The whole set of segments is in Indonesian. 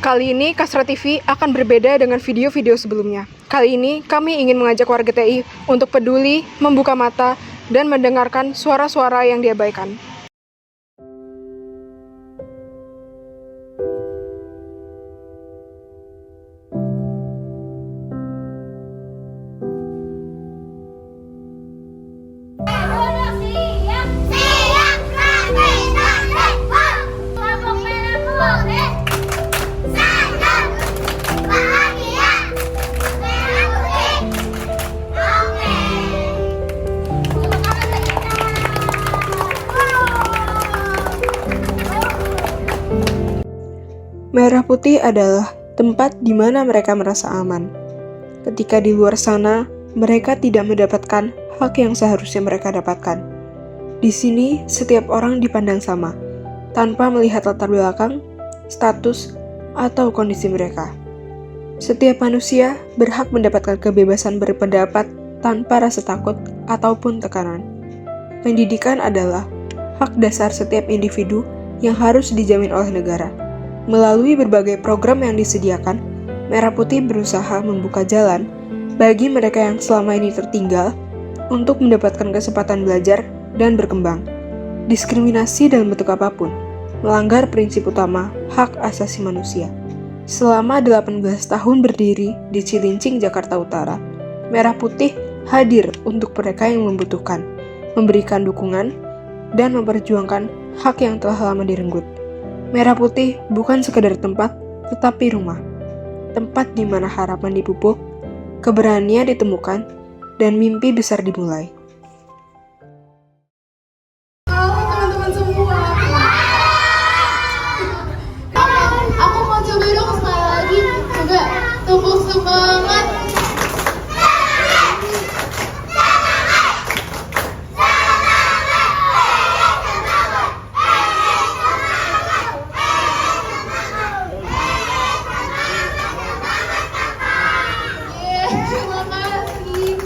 Kali ini Kasra TV akan berbeda dengan video-video sebelumnya. Kali ini kami ingin mengajak warga TI untuk peduli, membuka mata, dan mendengarkan suara-suara yang diabaikan. Merah Putih adalah tempat di mana mereka merasa aman. Ketika di luar sana, mereka tidak mendapatkan hak yang seharusnya mereka dapatkan. Di sini, setiap orang dipandang sama, tanpa melihat latar belakang, status, atau kondisi mereka. Setiap manusia berhak mendapatkan kebebasan berpendapat tanpa rasa takut ataupun tekanan. Pendidikan adalah hak dasar setiap individu yang harus dijamin oleh negara. Melalui berbagai program yang disediakan, Merah Putih berusaha membuka jalan bagi mereka yang selama ini tertinggal untuk mendapatkan kesempatan belajar dan berkembang. Diskriminasi dalam bentuk apapun melanggar prinsip utama hak asasi manusia. Selama 18 tahun berdiri di Cilincing, Jakarta Utara, Merah Putih hadir untuk mereka yang membutuhkan, memberikan dukungan, dan memperjuangkan hak yang telah lama direnggut. Merah Putih bukan sekedar tempat, tetapi rumah. Tempat di mana harapan dipupuk, keberanian ditemukan, dan mimpi besar dimulai. Halo teman-teman semua. Aku mau coba dong sekali lagi. Coba tepuk semangat. Makasih.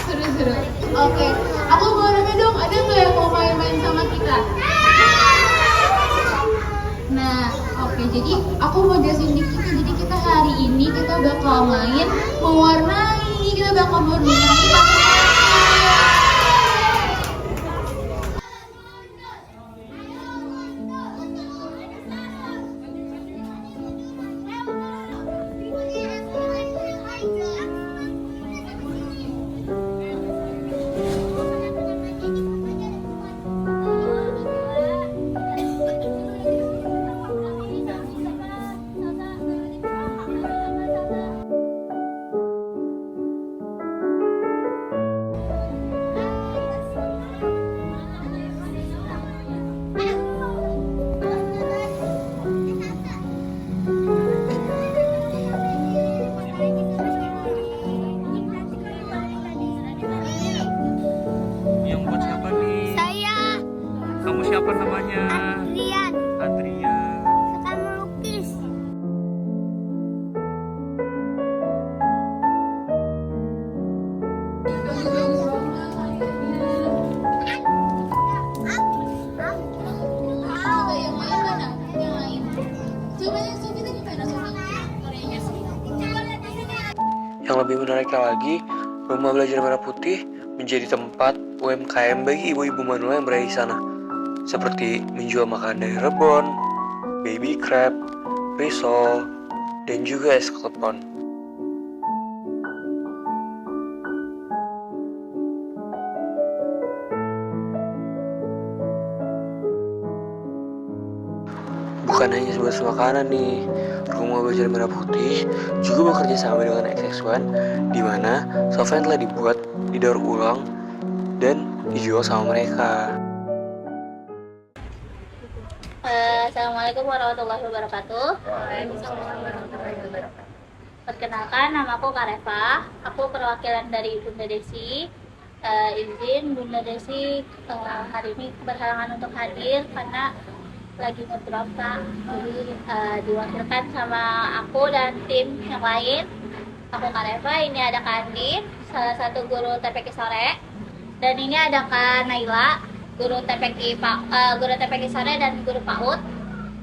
Seru-seru. Oke, aku mau nanya dong, ada nggak yang mau main-main sama kita? Nah, oke, jadi aku mau jelasin dikit. Jadi kita hari ini kita bakal main mewarnai, kita bakal mewarnai pakai Yang buat siapa nih? Saya Kamu siapa namanya? Rian, Adrian. suka melukis. Coba yang lain mana? Yang lain. Coba yang Sofi tadi mana Sofi? Yang lebih menariknya lagi, Rumah Belajar Merah Putih menjadi tempat UMKM bagi ibu-ibu manula yang berada di sana, seperti menjual makanan dari rebon, baby crab, risol, dan juga es klepon. Bukan hanya sebatas makanan nih, Rumah Belajar Merah Putih juga bekerja sama dengan XX1, di mana software yang telah dibuat, didaur ulang, dan dijual sama mereka. Assalamualaikum warahmatullahi wabarakatuh. Perkenalkan, namaku Kareva. Aku perwakilan dari Bunda Desi. Izin Bunda Desi hari ini berhalangan untuk hadir karena lagi ngedrop Kak. Jadi diwakilkan sama aku dan tim yang lain. Aku Kareva, ini ada Kak Andi, salah satu guru TPQ sore. Dan ini ada Kak Naila, guru TPQ sore dan guru PAUD.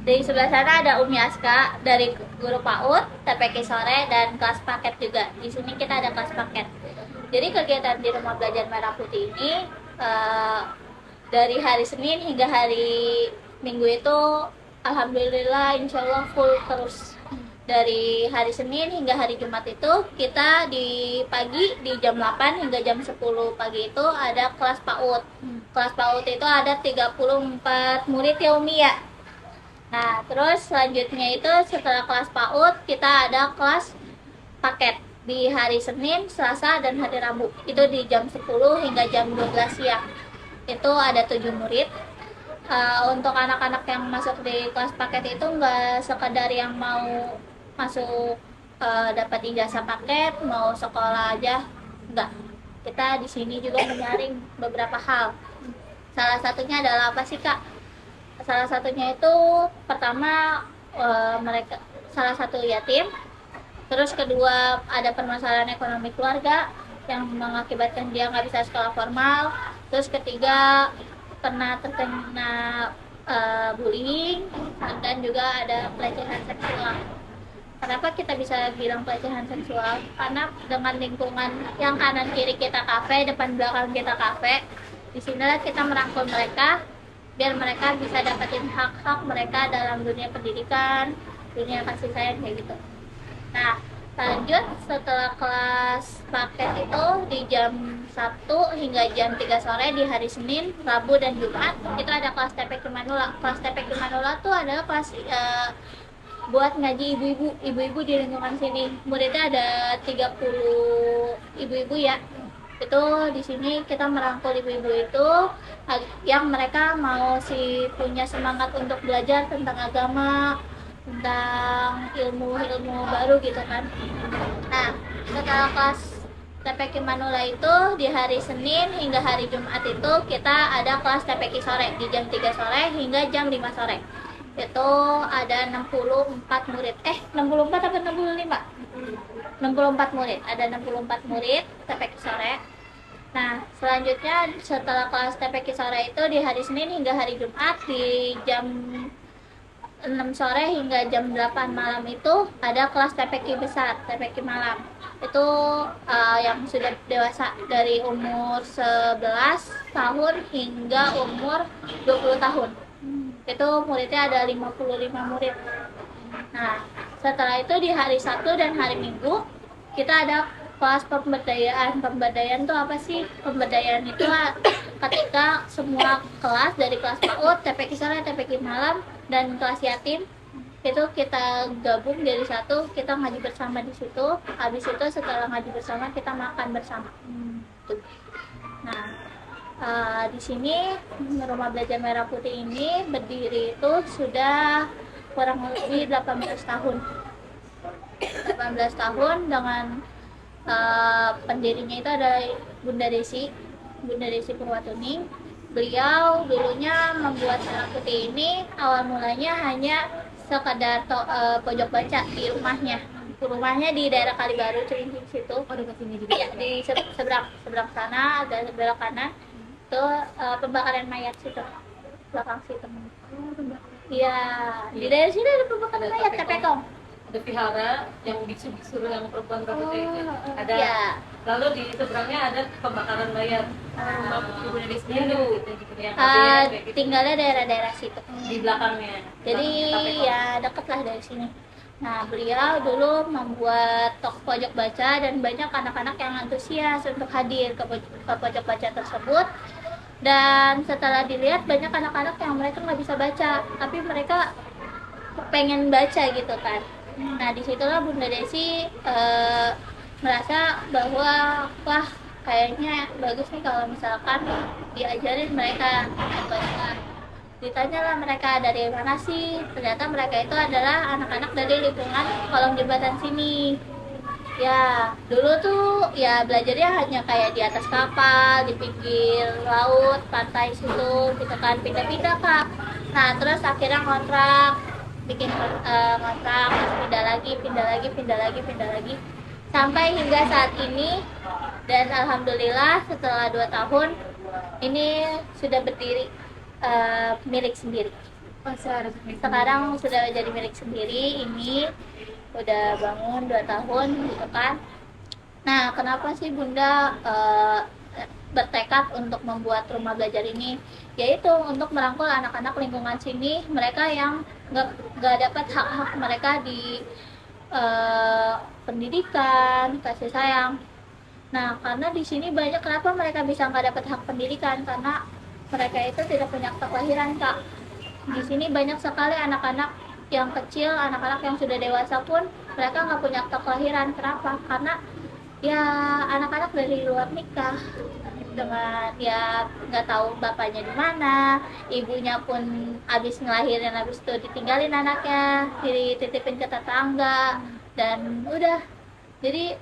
Di sebelah sana ada Umi Aska dari guru PAUD, TPQ sore, dan kelas paket juga. Di sini kita ada kelas paket. Jadi kegiatan di Rumah Belajar Merah Putih ini dari hari Senin hingga hari Minggu itu alhamdulillah insya Allah full terus. Dari hari Senin hingga hari Jumat itu kita di pagi di jam 8 hingga jam 10 pagi itu ada kelas PAUD. Kelas PAUD itu ada 34 murid ya Umi ya. Nah, terus selanjutnya itu setelah kelas PAUD kita ada kelas paket di hari Senin, Selasa, dan hari Rabu. Itu di jam 10 hingga jam 12 siang. Itu ada 7 murid. Untuk anak-anak yang masuk di kelas paket itu nggak sekedar yang mau masuk dapat ijazah paket, mau sekolah aja, enggak. Kita di sini juga menyaring beberapa hal. Salah satunya adalah apa sih Kak? Salah satunya itu pertama mereka salah satu yatim, terus kedua ada permasalahan ekonomi keluarga yang mengakibatkan dia nggak bisa sekolah formal, terus ketiga pernah terkena bullying, dan juga ada pelecehan seksual. Kenapa kita bisa bilang pelecehan seksual? Karena dengan lingkungan yang kanan kiri kita kafe, depan belakang kita kafe, disinilah kita merangkul mereka biar mereka bisa dapetin hak-hak mereka dalam dunia pendidikan, dunia kasih sayang kayak gitu. Nah, lanjut setelah kelas paket itu di jam 1 hingga jam 3 sore di hari Senin, Rabu, dan Jumat itu ada kelas TPQ Manula. Kelas TPQ Manula tuh adalah kelas buat ngaji ibu-ibu di lingkungan sini. Muridnya ada 30 ibu-ibu ya. Itu di sini kita merangkul ibu-ibu itu yang mereka mau punya semangat untuk belajar tentang agama, tentang ilmu-ilmu baru gitu kan. Nah, setelah kelas TPQ Manula itu di hari Senin hingga hari Jumat itu kita ada kelas TPQ sore di jam 3 sore hingga jam 5 sore. Itu ada 64 murid. 64 atau 65? 64 murid. Ada 64 murid TPQ sore. Nah, selanjutnya setelah kelas TPQ sore itu di hari Senin hingga hari Jumat di jam 6 sore hingga jam 8 malam itu ada kelas TPQ besar, TPQ malam. Itu yang sudah dewasa dari umur 11 tahun hingga umur 20 tahun. Itu muridnya ada 55 murid. Nah, setelah itu di hari Sabtu dan hari Minggu kita ada kelas pemberdayaan. Pemberdayaan itu apa sih? Pemberdayaan itu ketika semua kelas dari kelas PAUD, TPQ sore, TPQ malam, dan kelas yatim itu kita gabung jadi satu, kita ngaji bersama di situ. Habis itu setelah ngaji bersama kita makan bersama. Nah, di sini Rumah Belajar Merah Putih ini berdiri itu sudah kurang lebih 18 tahun. 18 tahun dengan pendirinya itu ada Bunda Desi Purwatuning. Beliau dulunya membuat Merah Putih ini awal mulanya hanya sekedar pojok baca di rumahnya. Rumahnya di daerah Kalibaru, Cilincing situ. Oh, dekat sini juga. Ya, di seberang sana ada belok kanan. Itu pembakaran mayat situ. Belakang situ. Iya, di daerah sini ada pembakaran mayat TPKOM. Ada vihara yang biksu-biksu yang perempuan-perempuan itu ada. Ya. Lalu di seberangnya ada pembakaran mayat. Ibu dari sini gitu yang gitu. Tinggalnya daerah-daerah situ Di belakangnya. jadi ya deket lah dari sini. Nah, beliau dulu membuat pojok baca dan banyak anak-anak yang antusias untuk hadir ke pojok baca tersebut. Dan setelah dilihat banyak anak-anak yang mereka nggak bisa baca, tapi mereka pengen baca gitu kan. Nah, disitulah Bunda Desi merasa bahwa wah kayaknya bagus nih kalau misalkan diajarin mereka baca. Ditanyalah mereka dari mana sih, ternyata mereka itu adalah anak-anak dari lingkungan kolong jembatan sini. Ya, dulu tuh ya belajarnya hanya kayak di atas kapal, di pinggir laut, pantai situ gitu kan, pindah-pindah Kak. Nah, terus akhirnya kontrak, bikin kontrak, terus pindah lagi sampai hingga saat ini. Dan alhamdulillah setelah 2 tahun ini sudah berdiri milik sendiri. Sekarang sudah jadi milik sendiri, ini udah bangun 2 tahun gitu kan. Nah, kenapa sih Bunda bertekad untuk membuat rumah belajar ini? Yaitu untuk merangkul anak-anak lingkungan sini, mereka yang nggak dapat hak-hak mereka di pendidikan, kasih sayang. Nah, karena di sini banyak, kenapa mereka bisa nggak dapat hak pendidikan? Karena mereka itu tidak punya akta kelahiran, Kak. Di sini banyak sekali anak-anak yang kecil, anak-anak yang sudah dewasa pun mereka nggak punya akta kelahiran. Kenapa? Karena ya anak-anak dari luar nikah dengan ya nggak tahu bapaknya di mana, ibunya pun habis ngelahirin, habis itu ditinggalin anaknya, dititipin ke tetangga, dan udah. Jadi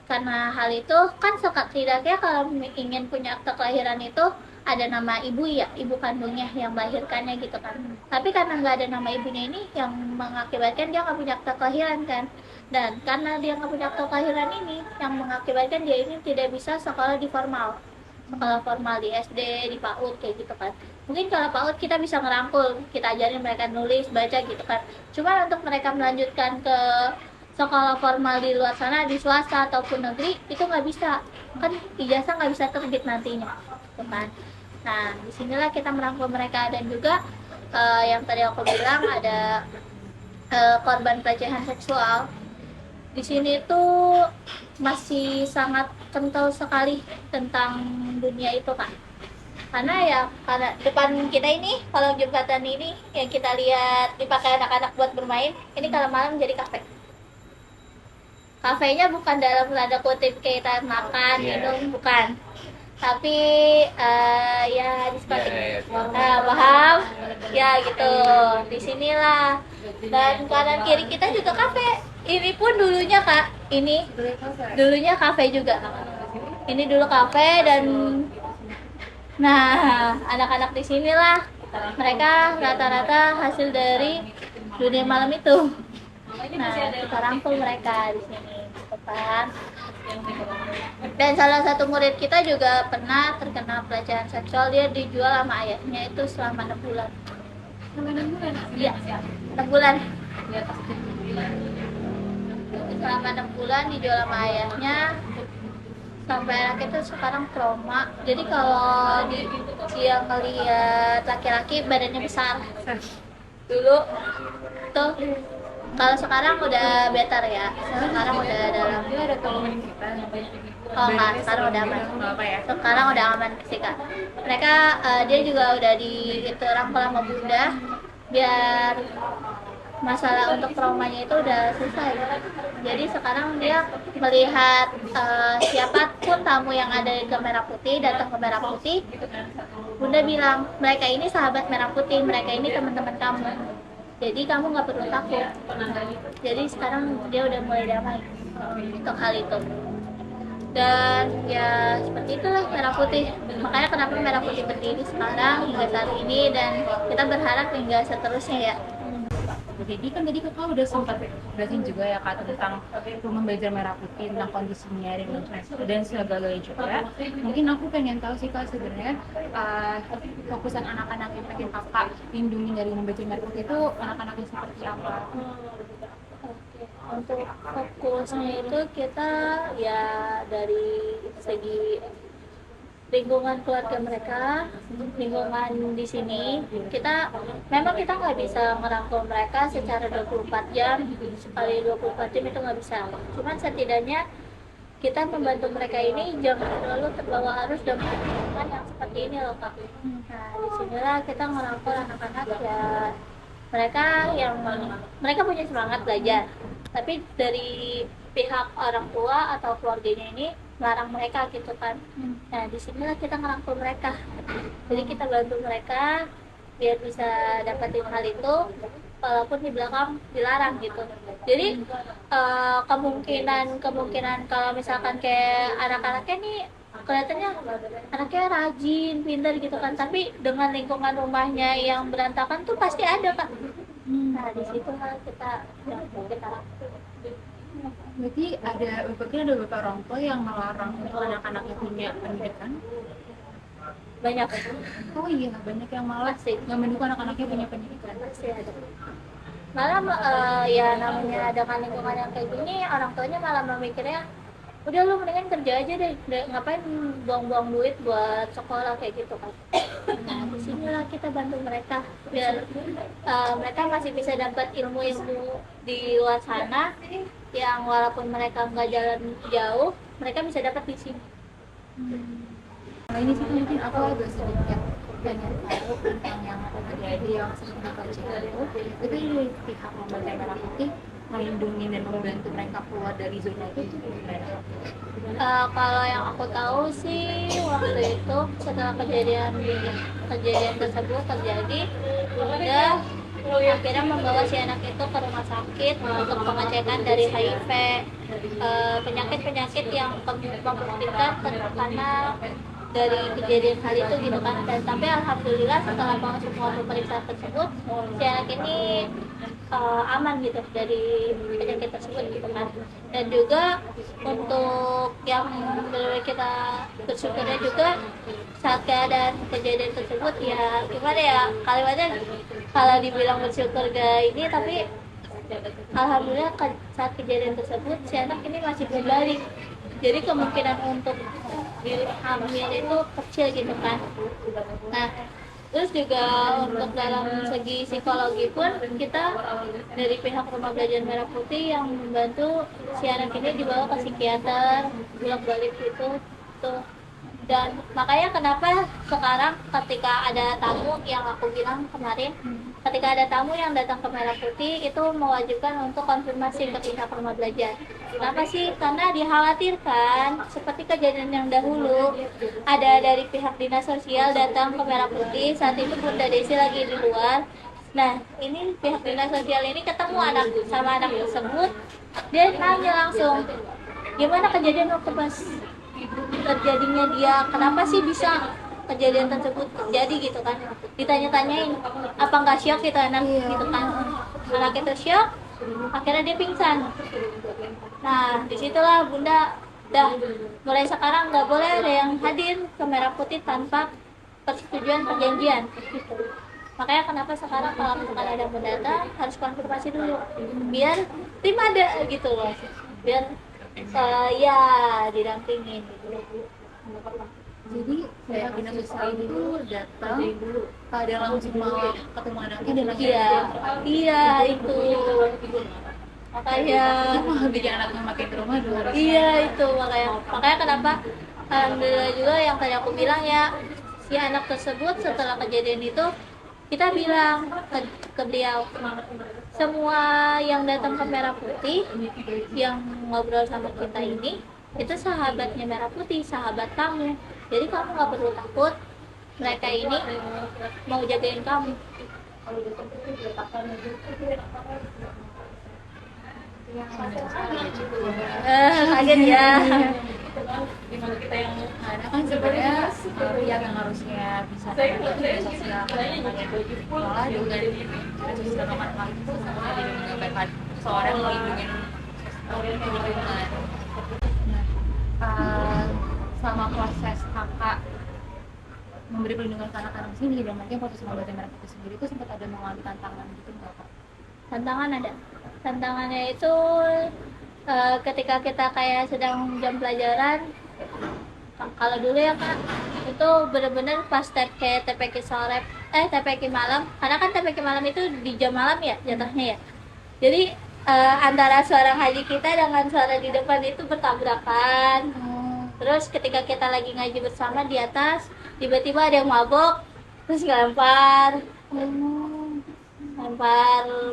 karena hal itu kan setidaknya kalau ingin punya akte kelahiran itu ada nama ibu ya, ibu kandungnya yang melahirkannya gitu kan. Tapi karena nggak ada nama ibunya ini, yang mengakibatkan dia nggak punya akte kelahiran kan. Dan karena dia nggak punya akte kelahiran ini, yang mengakibatkan dia ini tidak bisa sekolah di formal, sekolah formal di SD, di PAUD kayak gitu kan. Mungkin kalau PAUD kita bisa ngerangkul, kita ajarin mereka nulis, baca gitu kan. Cuma untuk mereka melanjutkan ke sekolah formal di luar sana, di swasta ataupun negeri, itu nggak bisa, kan ijazah nggak bisa terbit nantinya gitu kan. Nah, disinilah kita merangkul mereka. Dan juga yang tadi aku bilang ada korban pelecehan seksual di sini tuh masih sangat kental sekali tentang dunia itu kan. Karena ya karena depan kita ini, kalau jembatan ini yang kita lihat dipakai anak-anak buat bermain, ini kalau malam jadi kafe. Kafenya bukan dalam tanda kutip kita makan, minum, bukan. Tapi ya diskotik. Nah, paham? Ya gitu. Di sinilah. Dan kanan kiri kita juga kafe. Ini pun dulunya Kak, ini dulunya kafe juga. Ini dulu kafe. Dan nah, anak-anak di sinilah mereka rata-rata hasil dari dunia malam itu. Nah, kita rangkul mereka di sini, gitu kan. Dan salah satu murid kita juga pernah terkena pelecehan seksual, dia dijual sama ayahnya itu selama 6 bulan. Iya, 6 bulan. Selama 6 bulan dijual sama ayahnya, sampai anak itu sekarang trauma. Jadi kalau dia ngelihat laki-laki badannya besar dulu tuh, kalau sekarang udah better ya, sekarang udah dalam sekarang udah aman. Sekarang udah aman sih Kak. Mereka dia juga udah itu rangkul sama Bunda biar masalah untuk traumanya itu udah selesai. Jadi sekarang dia melihat siapapun tamu yang ada ke Merah Putih, datang ke Merah Putih, Bunda bilang mereka ini sahabat Merah Putih, mereka ini teman-teman kamu. Jadi kamu nggak perlu takut. Jadi sekarang dia udah mulai damai untuk hal itu. Dan ya seperti itulah Merah Putih. Makanya kenapa Merah Putih berdiri sekarang hingga saat ini, dan kita berharap hingga seterusnya ya. Jadi kan tadi Kakak udah sempat jelasin juga ya Kak tentang rumah belajar Merah Putih, tentang kondisinya dan segalanya juga. Mungkin aku pengen tahu sih Kak, sebenarnya fokusan anak-anak yang pengen Kakak lindungi dari rumah belajar Merah Putih itu anak-anak yang seperti apa? Untuk fokusnya itu kita ya dari segi lingkungan keluarga mereka, lingkungan di sini, kita nggak bisa merangkul mereka secara 24 jam, sekali 24 jam itu nggak bisa. Cuman setidaknya kita membantu mereka ini jangan terlalu terbawa arus dengan lingkungan yang seperti ini loh Kak. Nah, disinilah kita merangkul anak-anak ya, mereka punya semangat belajar, tapi dari pihak orang tua atau keluarganya ini melarang mereka gitu kan. Nah, disinilah kita ngerangkul mereka. Jadi kita bantu mereka biar bisa dapetin hal itu, walaupun di belakang dilarang gitu. Jadi kemungkinan kalau misalkan kayak anak-anaknya nih kelihatannya anaknya rajin, pintar gitu kan, tapi dengan lingkungan rumahnya yang berantakan tuh pasti ada Kak. Nah, di situ kita rangkul. Berarti ada beberapa orang tua yang melarang untuk anak-anaknya punya pendidikan? banyak Oh iya, banyak yang malah pasti nggak mendukung anak-anaknya punya pendidikan. pasti ada. Malah ya namanya ada kan lingkungan yang kayak gini, orang tuanya malah memikirnya udah lu mendingan kerja aja deh, ngapain buang-buang duit buat sekolah kayak gitu kan. Nah disinilah kita bantu mereka biar mereka masih bisa dapat ilmu-ilmu di luar sana yang walaupun mereka nggak jalan jauh, mereka bisa dapat di sini. Nah ini sih mungkin aku agak sedikit pengen tahu tentang yang terjadi yang seperti Kak itu dari pihak Lembaga Merah Putih melindungi dan membantu mereka keluar dari zona itu gimana? Kalau yang aku tahu sih waktu itu setelah kejadian tersebut terjadi, udah akhirnya membawa si anak itu ke rumah sakit untuk pengecekan dari HIV, penyakit-penyakit yang memungkinkan karena dari kejadian hal itu gitu kan. Dan tapi alhamdulillah setelah semua pemeriksaan tersebut si anak ini aman gitu dari penyakit tersebut gitu kan. Dan juga untuk yang kita bersyukurnya juga saat keadaan kejadian tersebut ya gimana ya kalimatnya, kalau dibilang bersyukur gak ini, tapi alhamdulillah saat kejadian tersebut si anak ini masih belum balik, jadi kemungkinan untuk hamil itu kecil gitu kan. Nah terus juga untuk dalam segi psikologi pun kita dari pihak Rumah Belajar Merah Putih yang membantu si anak ini dibawa ke psikiater bolak-balik gitu tuh. Dan makanya kenapa sekarang ketika ada tamu yang aku bilang kemarin, ketika ada tamu yang datang ke Merah Putih itu mewajibkan untuk konfirmasi ke pihak Rumah Belajar. Kenapa sih? Karena dikhawatirkan seperti kejadian yang dahulu ada dari pihak dinas sosial datang ke Merah Putih, saat itu Bunda Desi lagi di luar. Nah ini pihak dinas sosial ini ketemu sama anak tersebut, dia nanya langsung gimana kejadian waktu pas terjadinya dia, kenapa sih bisa kejadian tersebut terjadi gitu kan, ditanya-tanyain apa nggak syok gitu anak gitu kan. Anak itu syok, akhirnya dia pingsan. Nah disitulah Bunda dah mulai sekarang nggak boleh ada yang hadir ke Merah Putih tanpa persetujuan perjanjian gitu. Makanya kenapa sekarang kalau misalkan ada pendatang harus konfirmasi dulu biar tim ada gitu loh, biar ya didampingin gitu. Jadi pihak dinas sosial itu datang pada langsung mau ketemu anaknya dan akhirnya Iya itu makanya bikin anaknya makin ke rumah dulu harus itu makanya kenapa alhamdulillah juga yang tadi aku bilang ya, si anak tersebut setelah kejadian itu kita bilang ke beliau semua yang datang ke Merah Putih yang ngobrol sama kita ini itu sahabatnya Merah Putih, sahabat kamu, jadi kamu nggak perlu takut, mereka ini mau jagain kamu. Kaget ya. Dimana kita yang ada kan sebenarnya yang harusnya bisa sosial malah dengan sosial normal itu semuanya jadi menggambarkan seorang melindungi lingkungan. Selama proses kakak memberi perlindungan ke anak-anak sini dan mungkin proses Lembaga Merah Putih sendiri itu sempat ada mengalami tantangan gitu nggak Kak? Tantangan ada. Tantangannya itu ketika kita kayak sedang jam pelajaran, kalau dulu ya Kak, itu benar-benar pas kayak TPQ sore, TPQ malam, karena kan TPQ malam itu di jam malam ya jatuhnya ya. Jadi antara suara ngaji kita dengan suara di depan itu bertabrakan. Terus ketika kita lagi ngaji bersama di atas, tiba-tiba ada yang mabok, terus ngelempar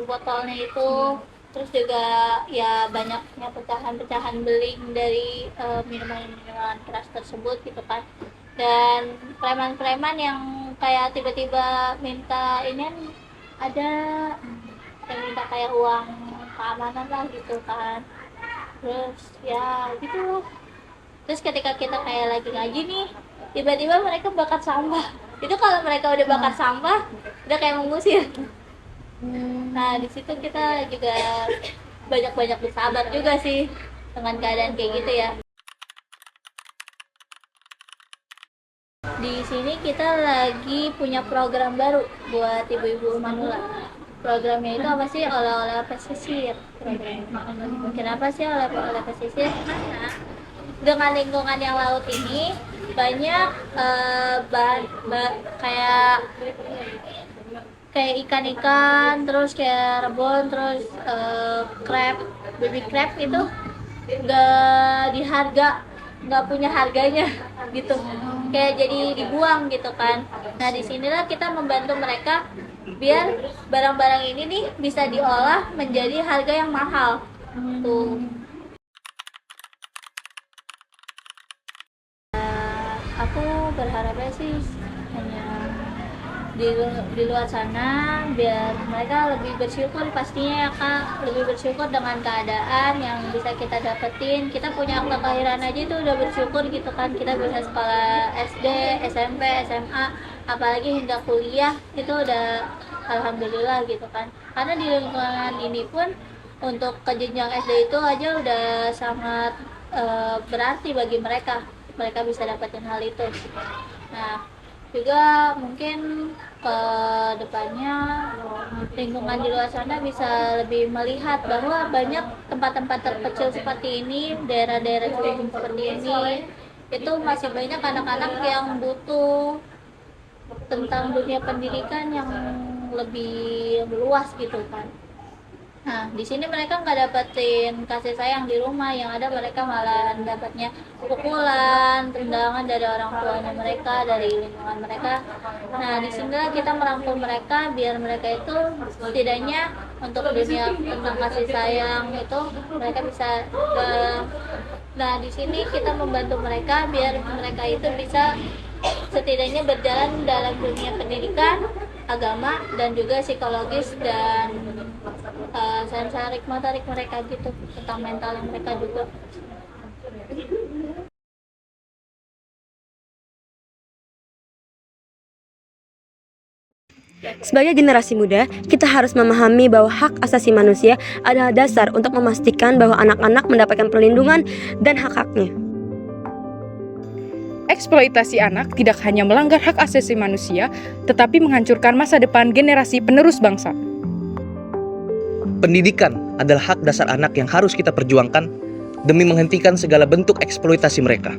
botolnya itu. Terus juga ya banyaknya pecahan-pecahan beling dari minuman-minuman keras tersebut gitu kan. Dan preman-preman yang kayak tiba-tiba minta ini ada yang minta kayak uang keamanan lah gitu kan. Terus ya gitu. Terus ketika kita kayak lagi ngaji nih, tiba-tiba mereka bakar sampah. Itu kalau mereka udah bakar sampah, udah kayak mengusir. Nah di situ kita juga banyak-banyak bersahabat juga sih dengan keadaan kayak gitu ya. Di sini kita lagi punya program baru buat ibu-ibu manula. Programnya itu apa sih? Oleh-oleh pesisir. Kenapa sih oleh-oleh pesisir? Karena dengan lingkungan yang laut ini banyak kayak ikan-ikan, terus kayak rebon, terus crab, baby crab itu nggak punya harganya gitu, kayak jadi dibuang gitu kan. Nah disinilah kita membantu mereka biar barang-barang ini nih bisa diolah menjadi harga yang mahal tuh. Aku berharapnya sih hanya di luar sana biar mereka lebih bersyukur, pastinya ya Kak, lebih bersyukur dengan keadaan yang bisa kita dapetin. Kita punya akta kelahiran aja itu udah bersyukur gitu kan, kita bisa sekolah SD, SMP, SMA, apalagi hingga kuliah itu udah alhamdulillah gitu kan. Karena di lingkungan ini pun untuk ke jenjang SD itu aja udah sangat berarti bagi mereka bisa dapetin hal itu. Nah juga mungkin ke depannya lingkungan di luar sana bisa lebih melihat bahwa banyak tempat-tempat terpencil seperti ini, daerah-daerah terpencil seperti ini, itu masih banyak anak-anak yang butuh tentang dunia pendidikan yang lebih luas gitu kan. Nah, di sini mereka nggak dapetin kasih sayang di rumah, yang ada mereka malah dapatnya pukulan, tendangan dari orang tuanya mereka, dari lingkungan mereka. Nah, di sini kita merangkul mereka biar mereka itu setidaknya untuk dunia tentang kasih sayang itu mereka bisa. Nah, di sini kita membantu mereka biar mereka itu bisa setidaknya berjalan dalam dunia pendidikan, agama, dan juga psikologis dan sensorik motorik mereka gitu, tentang mental yang mereka juga. Sebagai generasi muda, kita harus memahami bahwa hak asasi manusia adalah dasar untuk memastikan bahwa anak-anak mendapatkan perlindungan dan hak-haknya. Eksploitasi anak tidak hanya melanggar hak asasi manusia, tetapi menghancurkan masa depan generasi penerus bangsa. Pendidikan adalah hak dasar anak yang harus kita perjuangkan demi menghentikan segala bentuk eksploitasi mereka.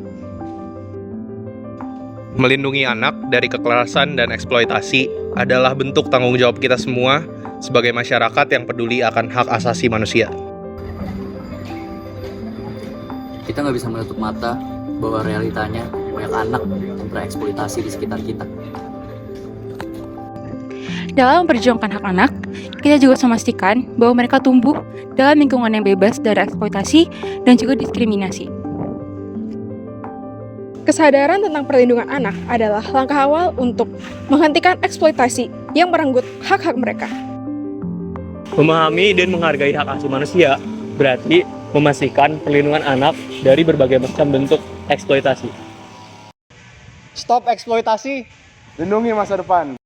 Melindungi anak dari kekerasan dan eksploitasi adalah bentuk tanggung jawab kita semua sebagai masyarakat yang peduli akan hak asasi manusia. Kita nggak bisa menutup mata bahwa realitanya banyak anak yang tereksploitasi di sekitar kita. Dalam memperjuangkan hak anak, kita juga harus memastikan bahwa mereka tumbuh dalam lingkungan yang bebas dari eksploitasi dan juga diskriminasi. Kesadaran tentang perlindungan anak adalah langkah awal untuk menghentikan eksploitasi yang merenggut hak-hak mereka. Memahami dan menghargai hak asasi manusia berarti memastikan perlindungan anak dari berbagai macam bentuk eksploitasi. Stop eksploitasi, lindungi masa depan.